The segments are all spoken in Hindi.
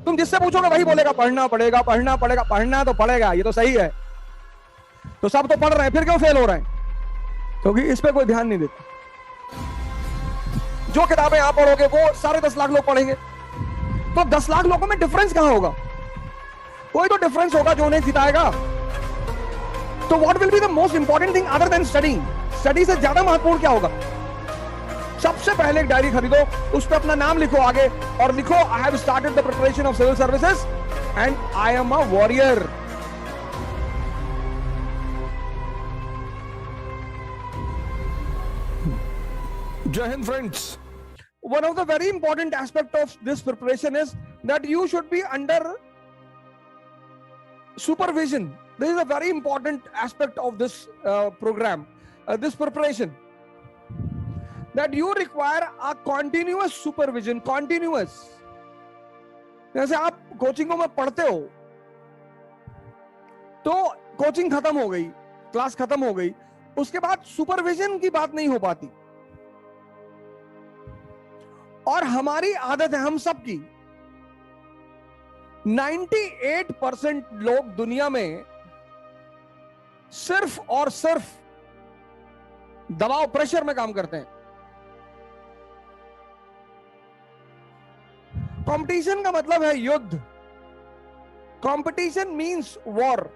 तुम जिससे पूछोगे वही बोलेगा पढ़ना पड़ेगा, पढ़ना पड़ेगा, पढ़ना तो पड़ेगा, ये तो सही है। तो सब तो पढ़ रहे हैं, फिर क्यों फेल हो रहे हैं? क्योंकि इस पे कोई ध्यान नहीं देता। जो किताबें आप पढ़ोगे वो सारे 10 लाख लोग पढ़ेंगे, तो 10 लाख लोगों में डिफरेंस कहां होगा? कोई तो डिफरेंस होगा जो उन्हें जिताएगा। तो what will be the most important thing other than studying? Study से ज्यादा महत्वपूर्ण क्या होगा? सबसे पहले एक डायरी खरीदो, उस पर अपना नाम लिखो आगे और लिखो I have started the preparation of civil services and I am a warrior. Jai Hind, friends. One of the very important aspect of this preparation is that you should be under supervision. This is a very important aspect of this program, this preparation. That you require a continuous supervision, continuous. जैसे आप कोचिंगों में पढ़ते हो, तो कोचिंग खत्म हो गई, क्लास खत्म हो गई, उसके बाद सुपरविजन की बात नहीं हो पाती। और हमारी आदत है, हम सब की, 98% लोग दुनिया में सिर्फ और सिर्फ दबाव, प्रेशर में काम करते हैं। कंपटीशन का मतलब है युद्ध। Competition means war.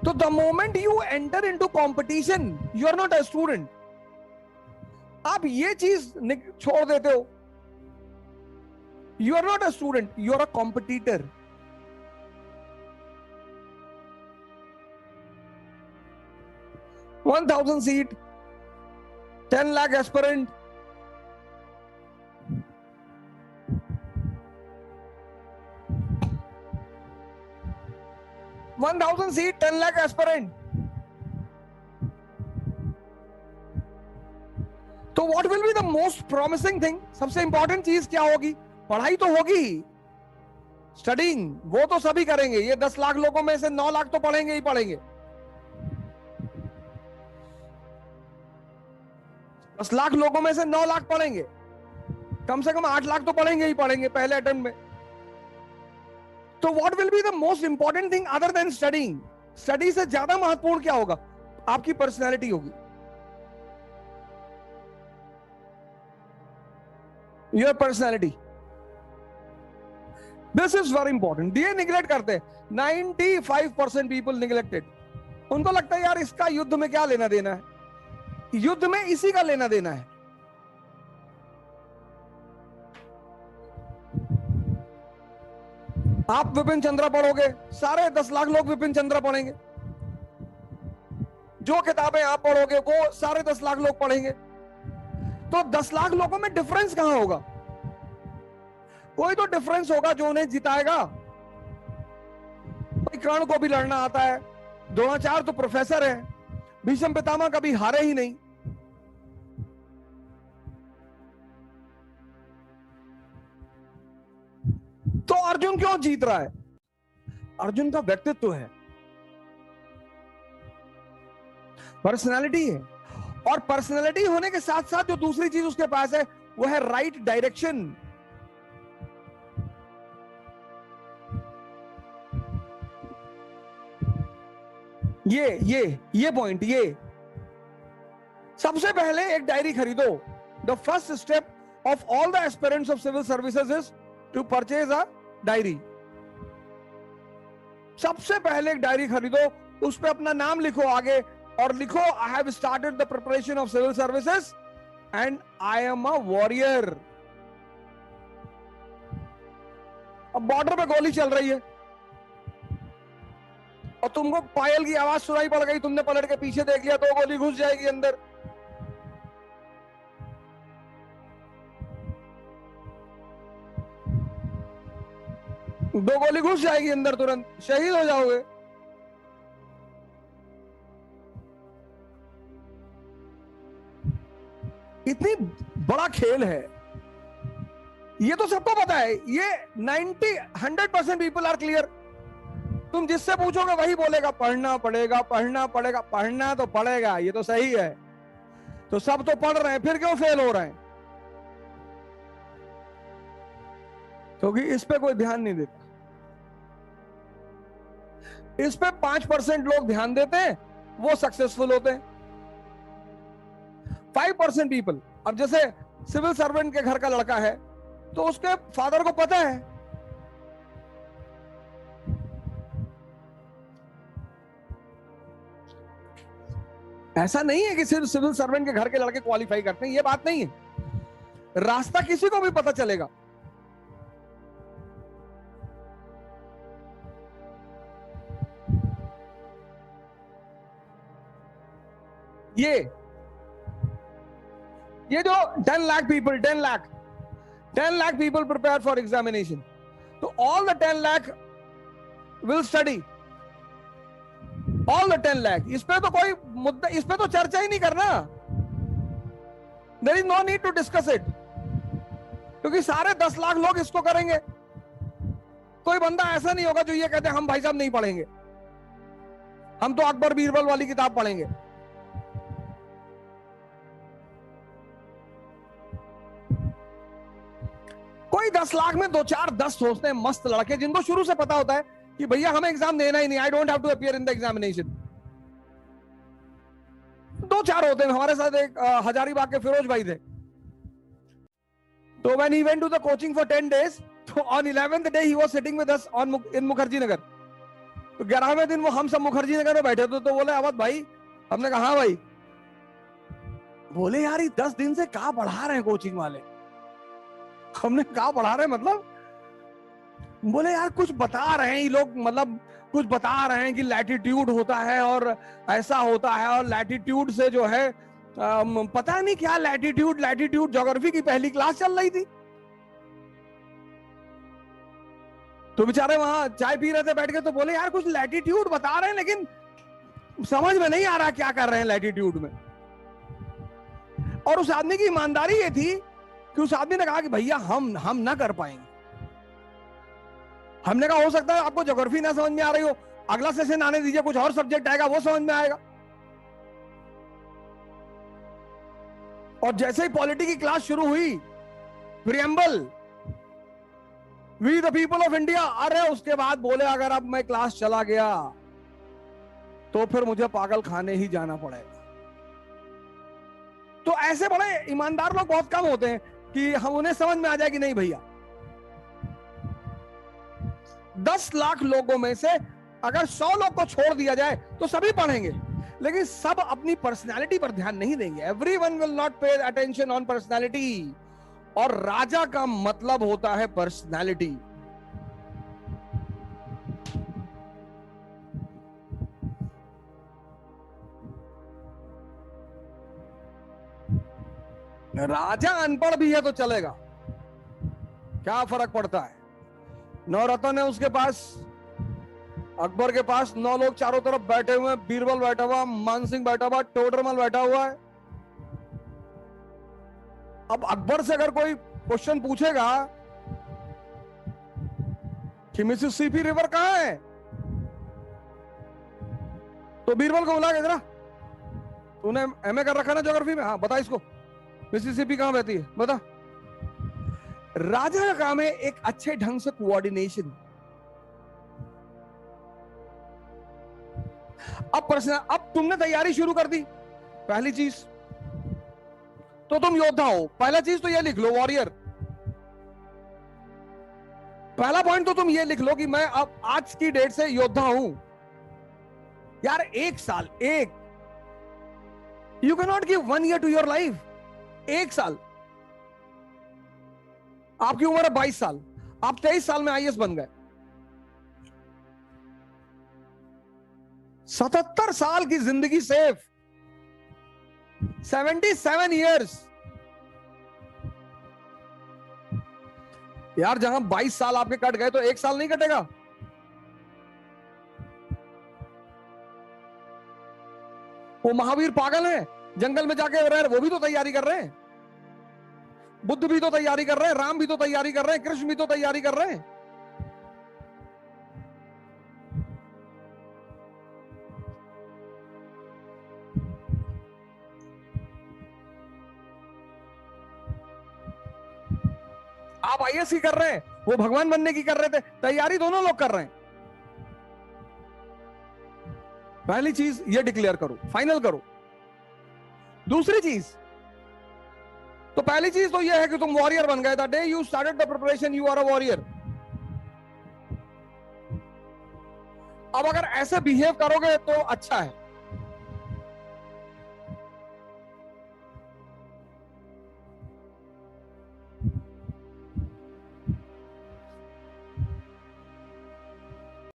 तो the moment you enter into competition, you are not a student. आप ये चीज छोड़ देते हो, you are not a student, you are a competitor. One 1000 seat, 10 lakh aspirant, one 1000 seat, 10 lakh aspirant. तो what will be the most promising thing? सबसे इंपॉर्टेंट चीज क्या होगी? पढ़ाई तो होगी, स्टडिंग वो तो सभी करेंगे। ये 10 लाख लोगों में से 9 लाख तो पढ़ेंगे ही पढ़ेंगे। 10 लाख लोगों में से 9 लाख पढ़ेंगे, कम से कम 8 लाख तो पढ़ेंगे ही पढ़ेंगे पहले अटेम्प्ट में। तो what will be the most important thing other than studying? Study से ज्यादा महत्वपूर्ण क्या होगा? आपकी पर्सनैलिटी होगी, your personality. This is very important. ये निगलेक्ट करते हैं, 95% पीपल निगलेक्टेड। उनको लगता है यार इसका युद्ध में क्या लेना देना है, युद्ध में इसी का लेना देना है। आप विपिन चंद्रा पढ़ोगे, सारे 10 लाख लोग विपिन चंद्रा पढ़ेंगे। जो किताबें आप पढ़ोगे वो सारे 10 लाख लोग पढ़ेंगे। तो 10 लाख लोगों में डिफरेंस कहां होगा? कोई तो डिफरेंस होगा जो उन्हें जिताएगा। भाई कर्ण को भी लड़ना आता है, द्रोणाचार्य तो प्रोफेसर है, भीष्म पितामह कभी हारे ही नहीं। तो अर्जुन क्यों जीत रहा है? अर्जुन का व्यक्तित्व है, पर्सनालिटी है। और पर्सनालिटी होने के साथ साथ जो दूसरी चीज उसके पास है वो है राइट डायरेक्शन। ये पॉइंट, ये सबसे पहले एक डायरी खरीदो। The first step of all the aspirants of civil services is to purchase a diary. सबसे पहले एक डायरी खरीदो, उस पर अपना नाम लिखो आगे और लिखो I have started the preparation of civil services and I am a warrior. अब बॉर्डर पे गोली चल रही है और तुमको पायल की आवाज सुनाई पड़ गई, तुमने पलट के पीछे देख लिया तो गोली घुस जाएगी अंदर। दो गोली घुस जाएगी अंदर, तुरंत शहीद हो जाओगे। इतनी बड़ा खेल है, ये तो सबको पता है। ये 100% पीपल आर क्लियर। तुम जिससे पूछोगे वही बोलेगा पढ़ना पड़ेगा, पढ़ना पड़ेगा, पढ़ना तो पड़ेगा, ये तो सही है। तो सब तो पढ़ रहे हैं, फिर क्यों फेल हो रहे हैं? क्योंकि इस पे कोई ध्यान नहीं देता। इस पे 5% लोग ध्यान देते हैं, वो सक्सेसफुल होते हैं। 5% पीपल, अब जैसे सिविल सर्वेंट के घर का लड़का है तो उसके फादर को पता है, ऐसा नहीं है कि सिर्फ सिविल सर्वेंट के घर के लड़के क्वालिफाई करते हैं, ये बात नहीं है। रास्ता किसी को भी पता चलेगा। ये जो 10 lakh people 10 lakh people prepare for examination, तो all the 10 lakh will study, all the 10 lakh. इस पे तो कोई मुद्दा, इस पे तो चर्चा ही नहीं करना। There is no need to discuss it, क्योंकि सारे 10 लाख लोग इसको करेंगे। कोई बंदा ऐसा नहीं होगा जो ये कहते हम भाई साहब नहीं पढ़ेंगे, हम तो अकबर बीरबल वाली किताब पढ़ेंगे। कोई 10 लाख में 2-4-10 सोचते हैं मस्त लड़के, जिनको शुरू से पता होता है कि भैया हमें एग्जाम देना ही नहीं, I don't have to appear in the examination. 2-4 होते हैं। हमारे साथ एक हजारीबाग के फिरोज भाई थे, तो when he went to the coaching for 10 days, तो on 11th day he was sitting with us on in Mukherjee Nagar. तो 11वें दिन वो हम सब मुखर्जी नगर में बैठे थे, तो बोले अवध भाई, हमने कहा हाँ भाई। बोले यार ये 10 दिन से क्या पढ़ा रहे हैं कोचिंग वाले। हमने कहा पढ़ा रहे मतलब, बोले यार कुछ बता रहे हैं ये लोग, मतलब कुछ बता रहे हैं कि लैटिट्यूड होता है और ऐसा होता है, और लैटिट्यूड से जो है पता नहीं क्या लैटिट्यूड ज्योग्राफी की पहली क्लास चल रही थी। तो बेचारे वहां चाय पी रहे थे बैठ के, तो बोले यार कुछ लैटिट्यूड बता रहे हैं लेकिन समझ में नहीं आ रहा क्या कर रहे हैं लैटिट्यूड में। और उस आदमी की ईमानदारी ये थी कि उस आदमी ने कहा कि भैया हम ना कर पाएंगे। हमने कहा हो सकता है आपको ज्योग्राफी ना समझ में आ रही हो, अगला सेशन आने दीजिए, कुछ और सब्जेक्ट आएगा वो समझ में आएगा। और जैसे ही पॉलिटी की क्लास शुरू हुई, preamble, we the people of India, अरे उसके बाद बोले अगर अब मैं क्लास चला गया तो फिर मुझे पागल खाने ही जाना पड़ेगा। तो ऐसे बड़े ईमानदार लोग बहुत कम होते हैं कि हम उन्हें समझ में आ जाए कि नहीं भैया। 10 लाख लोगों में से अगर 100 लोग को छोड़ दिया जाए तो सभी पढ़ेंगे, लेकिन सब अपनी पर्सनालिटी पर ध्यान नहीं देंगे। Everyone will not pay attention on personality, और राजा का मतलब होता है पर्सनालिटी। राजा अनपढ़ भी है तो चलेगा, क्या फर्क पड़ता है। नवरत्न है उसके पास, अकबर के पास 9 लोग चारों तरफ बैठे हुए हैं, बीरबल बैठा हुआ, मानसिंह बैठा हुआ, टोडरमल बैठा हुआ है। अब अकबर से अगर कोई क्वेश्चन पूछेगा कि मिसिसिपी रिवर कहां है, तो बीरबल को बुला के जरा, तूने एमए कर रखा ना ज्योग्राफी में, हाँ बता इसको मिसिसिपी कहां बहती है बता। राजा का काम है एक अच्छे ढंग से कोऑर्डिनेशन। अब तुमने तैयारी शुरू कर दी, पहली चीज तो तुम योद्धा हो। पहला चीज तो ये लिख लो, वॉरियर। पहला पॉइंट तो तुम ये लिख लो कि मैं अब आज की डेट से योद्धा हूं। यार 1 साल, you can not give 1 year to your life. 1 साल, आपकी उम्र है 22 साल, आप 23 साल में आईएएस बन गए। 77 साल की जिंदगी सेफ, 77 इयर्स। यार जहां 22 साल आपके कट गए तो 1 साल नहीं कटेगा। वो महावीर पागल है, जंगल में जाके रह, वो भी तो तैयारी कर रहे हैं। बुद्ध भी तो तैयारी कर रहे हैं, राम भी तो तैयारी कर रहे हैं, कृष्ण भी तो तैयारी कर रहे हैं। आप आईएएस की कर रहे हैं, वो भगवान बनने की कर रहे थे, तैयारी दोनों लोग कर रहे हैं। पहली चीज ये डिक्लेयर करो, फाइनल करो। दूसरी चीज, तो पहली चीज तो ये है कि तुम वॉरियर बन गए। The day you started the preparation you are a warrior. अब अगर ऐसे बिहेव करोगे तो अच्छा है,